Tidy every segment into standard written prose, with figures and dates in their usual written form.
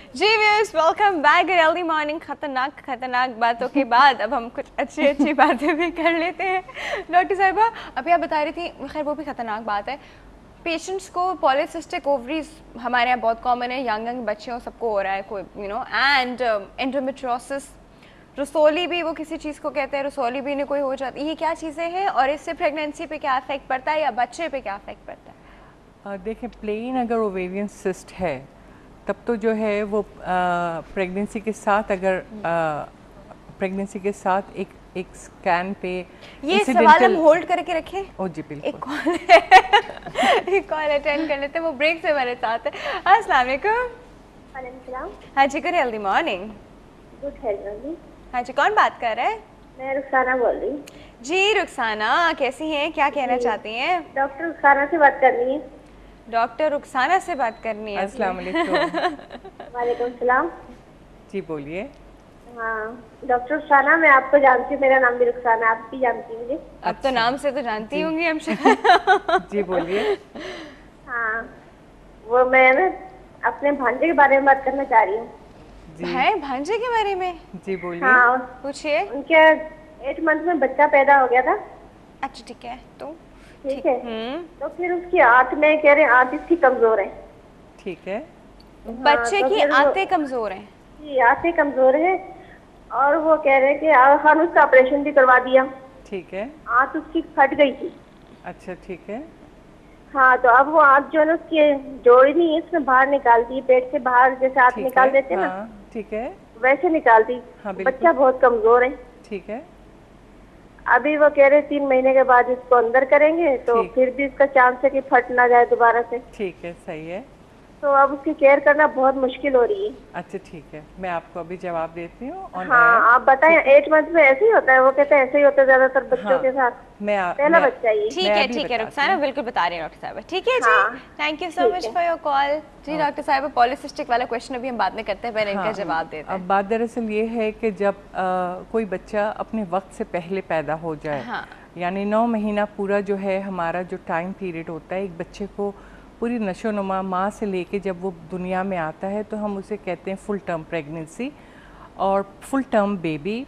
जी viewers, welcome back. Early morning खतरनाक बातों के बाद अब हम कुछ अच्छी बातें भी कर लेते हैं। डॉक्टर साहिबा, अभी आप बता रही थी, खैर वो भी खतरनाक बात है, पेशेंट्स को पॉलीसिस्टिक ओवरीज हमारे यहाँ बहुत कॉमन है, यंग बच्चों सबको हो रहा है, कोई एंड एंडोमेट्रियोसिस, रसोली भी वो किसी चीज़ को कहते हैं, रसोली भी नहीं कोई हो जाती, ये क्या चीज़ें हैं और इससे प्रेगनेंसी पे क्या इफेक्ट पड़ता है या बच्चे पे क्या इफेक्ट पड़ता है? देखें, प्लेन अगर ओवेरियन सिस्ट है तब तो जो है वो प्रेगनेंसी के साथ, अगर प्रेगनेंसी के साथ एक स्कैन पे ये सवाल हम होल्ड करके रखें। ओ जी बिल्कुल। एक कॉल है, एक कॉल अटेंड कर लेते हैं, वो ब्रेक से मेरे साथ है। अस्सलाम वालेकुम। वालेकुम। हाँ जी, good healthy morning. Good healthy. हाँ जी, कौन बात कर रहा है? मैं रुखसाना बोल रही हूँ। जी रुखसाना, कैसी हैं, क्या कहना चाहती हैं? डॉक्टर रुखसाना से बात करनी है। डॉक्टर रुखसाना से बात करनी है। अस्सलाम वालेकुम। वालेकुम सलाम। जी बोलिए। हाँ डॉक्टर रुखसाना, मैं आपको जानती हूँ, मेरा नाम भी रुखसाना, आप भी जानती हैं मुझे। अब तो नाम से तो जानती होंगी हम शायद। जी बोलिए। हाँ, वो मैं ना अपने भांजे के बारे में बात करना चाह रही हूँ। है भांजे के बारे में? जी बोलिए। हाँ पूछिए। उनके 8 मंथ में बच्चा पैदा हो गया था। अच्छा ठीक है, तो ठीक है। तो फिर उसकी आंत में कह रहे हैं आंत इसकी कमजोर है। ठीक है। बच्चे तो की फिर आंतें कमजोर हैं? जी आंतें कमजोर है और वो कह रहे हैं कि हम उसका ऑपरेशन भी करवा दिया। ठीक है। आंत उसकी फट गई थी। अच्छा ठीक है। हाँ, तो अब वो आंत जो है ना उसकी जोड़ी नहीं है, इसमें बाहर निकाल दी, पेट से बाहर जैसे आंत निकाल देते हैं ना। ठीक है। वैसे निकाल दी। हाँ, बच्चा बहुत कमजोर है। ठीक है। अभी वो कह रहे 3 महीने के बाद इसको अंदर करेंगे तो फिर भी इसका चांस है कि फट ना जाए दोबारा से। ठीक है, सही है। तो अब उसकी केयर करना बहुत मुश्किल हो रही है। अच्छा ठीक है, मैं आपको अभी जवाब देती हूँ। हाँ आप बताएं, 8 मंथ में ऐसे ही होता है? वो कहते हैं ऐसे ही होता है ज्यादातर बच्चों के साथ। पहला बच्चा ही। ठीक है रुखसाना, बिल्कुल बता रहे हैं डॉक्टर साहब। ठीक है जी, thank you so much for your call. जी डॉक्टर साहब, पॉलीसिस्टिक वाला क्वेश्चन अभी हम बाद में करते हैं, पहले इनका जवाब देते हैं। अब बात दरअसल ये है कि जब कोई बच्चा अपने वक्त से पहले पैदा हो जाए, यानी 9 महीना पूरा जो है हमारा जो टाइम पीरियड होता है एक बच्चे को पूरी नशोनुमा माँ से लेके जब वो दुनिया में आता है, तो हम उसे कहते हैं फुल टर्म प्रेगनेंसी और फुल टर्म बेबी,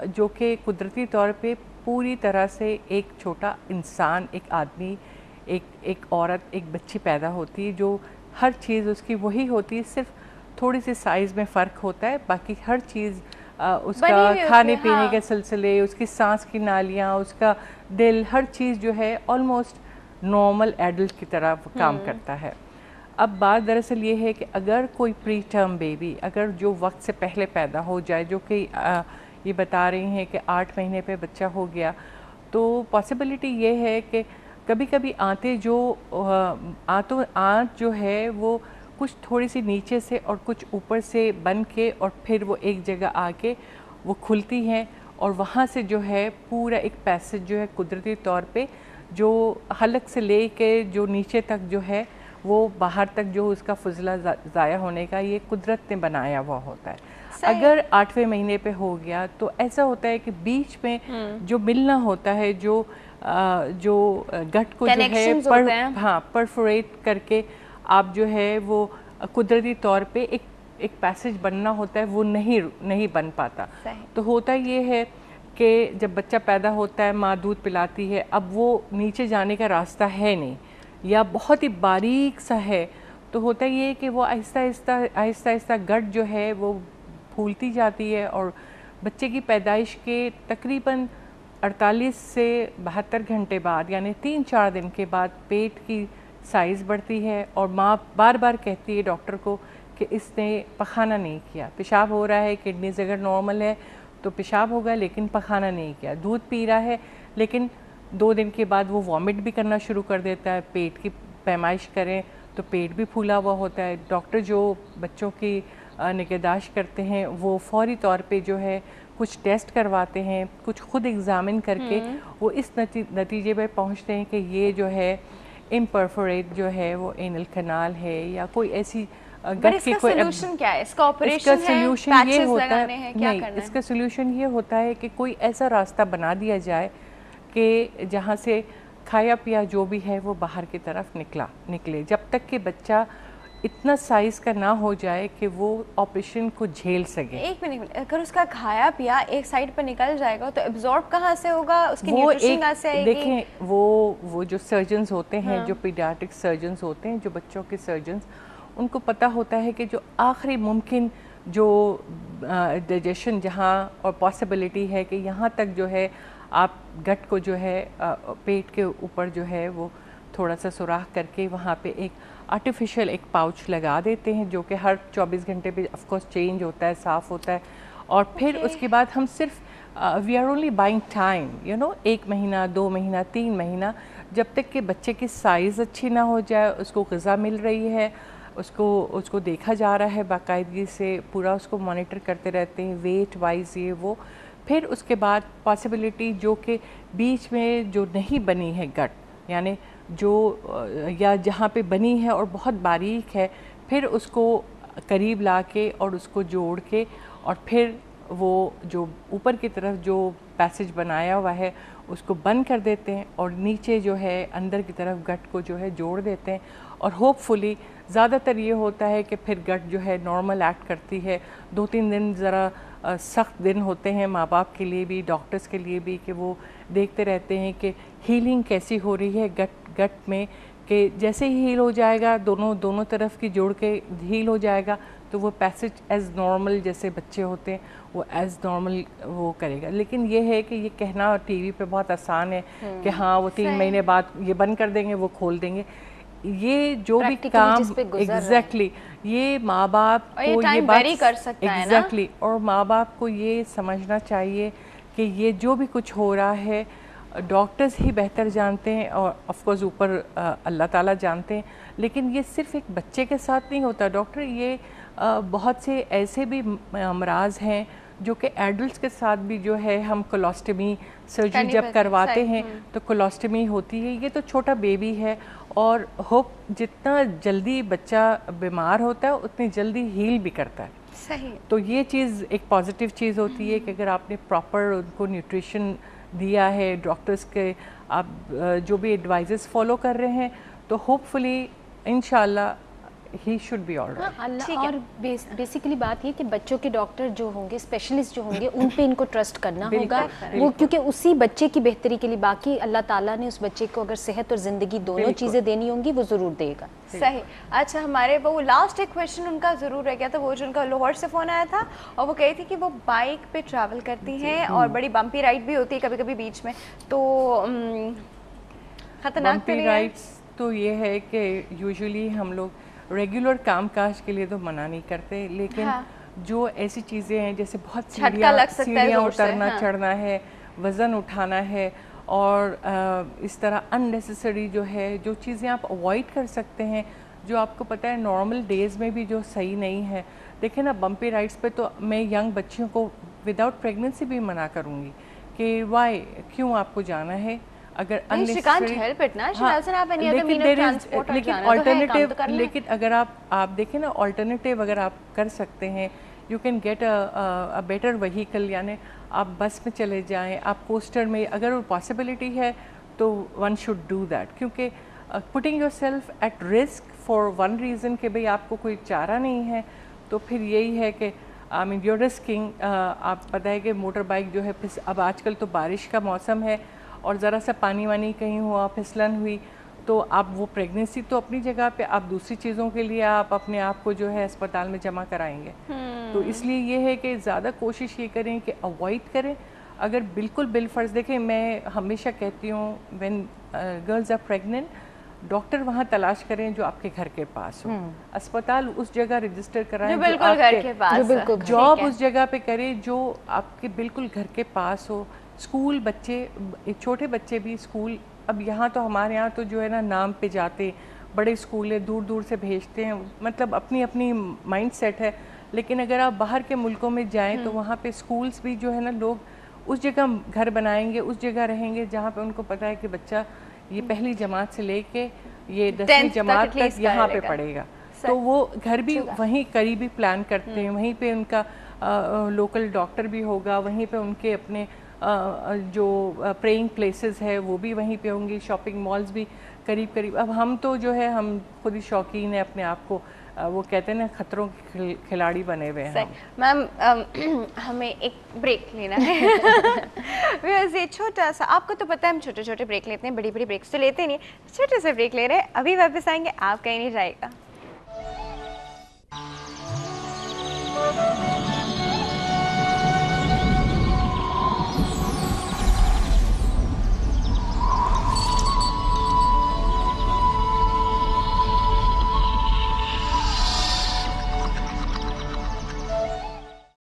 जो कि कुदरती तौर पे पूरी तरह से एक छोटा इंसान, एक आदमी, एक औरत, एक बच्ची पैदा होती है, जो हर चीज़ उसकी वही होती है, सिर्फ थोड़ी सी साइज़ में फ़र्क होता है, बाकी हर चीज़ उसका खाने पीने के सिलसिले, उसकी सांस की नालियाँ, उसका दिल, हर चीज़ जो है ऑलमोस्ट नॉर्मल एडल्ट की तरह काम करता है। अब बात दरअसल ये है कि अगर कोई प्री टर्म बेबी, अगर जो वक्त से पहले पैदा हो जाए, जो कि ये बता रही हैं कि 8 महीने पे बच्चा हो गया, तो पॉसिबिलिटी ये है कि कभी कभी आंतें जो आंत जो है वो कुछ थोड़ी सी नीचे से और कुछ ऊपर से बन के और फिर वो एक जगह आके वो खुलती हैं और वहाँ से जो है पूरा एक पैसेज जो है कुदरती तौर पे जो हलक से ले के जो नीचे तक जो है वो बाहर तक जो उसका फजला ज़ाया होने का ये कुदरत ने बनाया हुआ होता है। अगर 8वें महीने पे हो गया तो ऐसा होता है कि बीच में जो मिलना होता है, जो गट को जो है परफोरेट करके आप जो है वो कुदरती तौर पे एक पैसेज बनना होता है, वो नहीं बन पाता। तो होता ये है कि जब बच्चा पैदा होता है, माँ दूध पिलाती है, अब वो नीचे जाने का रास्ता है नहीं या बहुत ही बारीक सा है, तो होता ये है कि वो आहिस्ता आहिस्ता गट जो है वो फूलती जाती है और बच्चे की पैदाइश के तकरीबन 48 से 72 घंटे बाद, यानी 3-4 दिन के बाद पेट की साइज़ बढ़ती है और माँ बार बार कहती है डॉक्टर को कि इसने पखाना नहीं किया, पेशाब हो रहा है, किडनीज अगर नॉर्मल है तो पेशाब होगा लेकिन पखाना नहीं किया, दूध पी रहा है लेकिन 2 दिन के बाद वो वॉमिट भी करना शुरू कर देता है, पेट की पैमाइश करें तो पेट भी फूला हुआ होता है। डॉक्टर जो बच्चों की निगहदाश्त करते हैं वो फौरी तौर पे जो है कुछ टेस्ट करवाते हैं, कुछ खुद एग्ज़ामिन करके वो इस नतीजे पर पहुँचते हैं कि ये जो है इम्परफोरेट जो है वो एनल कैनाल है या कोई ऐसी गट की कोई सोल्यूशन क्या है? इसका ऑपरेशन है, ये होता है क्या करना है? इसका सोल्यूशन ये होता है कि कोई ऐसा रास्ता बना दिया जाए कि जहाँ से खाया पिया जो भी है वो बाहर की तरफ निकले, जब तक कि बच्चा इतना साइज का ना हो जाए कि वो ऑपरेशन को झेल सके। एक मिनट, अगर उसका खाया पिया एक साइड पर निकल जाएगा तो एब्जॉर्ब कहाँ से होगा, उसकी वो न्यूट्रिशन कहाँ से आएगी? देखें वो जो सर्जन्स होते हैं, जो पीडियाट्रिक सर्जन्स होते हैं, जो बच्चों के सर्जन्स, उनको पता होता है कि जो आखिरी मुमकिन जो डाइजेशन जहाँ और पॉसिबिलिटी है कि यहाँ तक जो है आप गट को जो है पेट के ऊपर जो है वो थोड़ा सा सुराख करके वहाँ पे एक आर्टिफिशियल एक पाउच लगा देते हैं जो कि हर 24 घंटे पे ऑफ कोर्स चेंज होता है, साफ़ होता है। और फिर उसके बाद हम सिर्फ we are only buying time, you know, 1 महीना 2 महीना 3 महीना, जब तक कि बच्चे की साइज़ अच्छी ना हो जाए, उसको ग़िज़ा मिल रही है, उसको देखा जा रहा है बाकायदगी से, पूरा उसको मॉनिटर करते रहते हैं वेट वाइज ये वो। फिर उसके बाद पॉसिबिलिटी जो कि बीच में जो नहीं बनी है गट, यानी जो या जहाँ पे बनी है और बहुत बारीक है, फिर उसको करीब ला के और उसको जोड़ के और फिर वो जो ऊपर की तरफ जो पैसेज बनाया हुआ है उसको बंद कर देते हैं और नीचे जो है अंदर की तरफ गट को जो है जोड़ देते हैं। और होपफुली ज़्यादातर ये होता है कि फिर गट जो है नॉर्मल एक्ट करती है। 2-3 दिन ज़रा सख्त दिन होते हैं माँ बाप के लिए भी, डॉक्टर्स के लिए भी, कि वो देखते रहते हैं कि हीलिंग कैसी हो रही है गट में, कि जैसे ही हील हो जाएगा दोनों तरफ की जोड़ के हील हो जाएगा तो वो पैसेज एज़ नॉर्मल जैसे बच्चे होते हैं वो एज़ नॉर्मल वो करेगा। लेकिन ये है कि ये कहना टीवी पे बहुत आसान है कि हाँ वो 3 महीने बाद ये बंद कर देंगे, वो खोल देंगे। ये जो भी काम एग्जैक्टली ये माँ बाप को ये बात कर सकता है एग्जैक्टली, और माँ बाप को ये समझना चाहिए कि ये जो भी कुछ हो रहा है डॉक्टर्स ही बेहतर जानते हैं और ऑफ कोर्स ऊपर अल्लाह ताला जानते हैं। लेकिन ये सिर्फ एक बच्चे के साथ नहीं होता डॉक्टर, ये बहुत से ऐसे भी अमराज हैं जो कि एडल्ट्स के साथ भी जो है हम कोलोस्टमी सर्जरी जब करवाते हैं तो कोलोस्टमी होती है। ये तो छोटा बेबी है और होप जितना जल्दी बच्चा बीमार होता है उतनी जल्दी हील भी करता है। सही। तो ये चीज़ एक पॉजिटिव चीज़ होती है कि अगर आपने प्रॉपर उनको न्यूट्रिशन दिया है, डॉक्टर्स के आप जो भी एडवाइजेस फॉलो कर रहे हैं, तो होपफुली इंशाल्लाह ही शुड बी ऑलराइट। और बेसिकली बात ये कि बच्चों के डॉक्टर जो होंगे, स्पेशलिस्ट जो होंगे, उन पे इनको ट्रस्ट करना होगा वो, क्योंकि उसी बच्चे की बेहतरी के लिए, बाकी अल्लाह ताला ने उस बच्चे को अगर सेहत और ज़िंदगी दोनों चीज़ें देनी होंगी वो ज़रूर देगा। सही। अच्छा, हमारे वो लास्ट एक क्वेश्चन उनका ज़रूर रह गया था, वो जो उनका लाहौर से फ़ोन आया था और वो कही थी कि वो बाइक पे ट्रैवल करती हैं और बड़ी बम्पी राइड भी होती है कभी कभी बीच में, तो ख़तरनाक बम्पी राइड्स तो ये है कि यूजुअली हम लोग रेगुलर कामकाज के लिए तो मना नहीं करते, लेकिन जो ऐसी चीज़ें हैं जैसे बहुत सीढ़ियाँ उतरना चढ़ना है, वज़न उठाना है और इस तरह अननेसेसरी जो है जो चीज़ें आप अवॉइड कर सकते हैं, जो आपको पता है नॉर्मल डेज़ में भी जो सही नहीं है। देखिए ना, बम्पी राइड्स पे तो मैं यंग बच्चियों को विदाउट प्रेगनेंसी भी मना करूँगी कि वाई, क्यों आपको जाना है, अगर लेकिन अगर आप देखें ना ऑल्टरनेटिव अगर आप कर सकते हैं, you can get a better vehicle, यानी आप बस में चले जाएं, आप कोस्टर में, अगर वो पॉसिबिलिटी है तो वन शुड डू दैट, क्योंकि putting your self at risk for one reason कि भाई आपको कोई चारा नहीं है, तो फिर यही है कि आई मीन यूर रिस्किंग। आप पता है कि मोटर बाइक जो है, अब आजकल तो बारिश का मौसम है और ज़रा सा पानी वानी कहीं हुआ, फिसलन हुई, तो आप वो प्रेगनेंसी तो अपनी जगह पे, आप दूसरी चीज़ों के लिए आप अपने आप को जो है अस्पताल में जमा कराएंगे। तो इसलिए ये है कि ज़्यादा कोशिश ये करें कि अवॉइड करें। अगर बिल्कुल बिलफर्ज, देखें मैं हमेशा कहती हूँ when girls are pregnant, doctor वहाँ तलाश करें जो आपके घर के पास हो, अस्पताल उस जगह रजिस्टर कराएं जो बिल्कुल घर के पास, जॉब उस जगह पे करें जो आपके बिल्कुल घर के पास हो। स्कूल बच्चे, छोटे बच्चे भी स्कूल, अब यहाँ तो हमारे यहाँ तो जो है ना नाम पे जाते, बड़े स्कूल है दूर दूर से भेजते हैं, मतलब अपनी अपनी माइंड सेट है। लेकिन अगर आप बाहर के मुल्कों में जाएं तो वहाँ पे स्कूल्स भी जो है ना, लोग उस जगह घर बनाएंगे, उस जगह रहेंगे जहाँ पे उनको पता है कि बच्चा ये पहली जमात से लेके ये 10वीं जमात तक यहाँ पे पढ़ेगा, तो वो घर भी वहीं करीबी प्लान करते हैं, वहीं पे उनका लोकल डॉक्टर भी होगा, वहीं पे उनके अपने जो प्रेइंग प्लेसेस है वो भी वहीं पे होंगी, शॉपिंग मॉल्स भी करीब करीब। अब हम तो जो है हम खुद ही शौकीन है अपने आप को वो कहते हैं ना खतरों के खिलाड़ी बने हुए हैं। मैम हमें एक ब्रेक लेना है। वैसे छोटा सा, आपको तो पता है हम छोटे छोटे ब्रेक लेते हैं, बड़ी बड़ी ब्रेक्स तो लेते नहीं, छोटे से ब्रेक ले रहे हैं। अभी वापस आएंगे, आप कहीं नहीं जाएगा।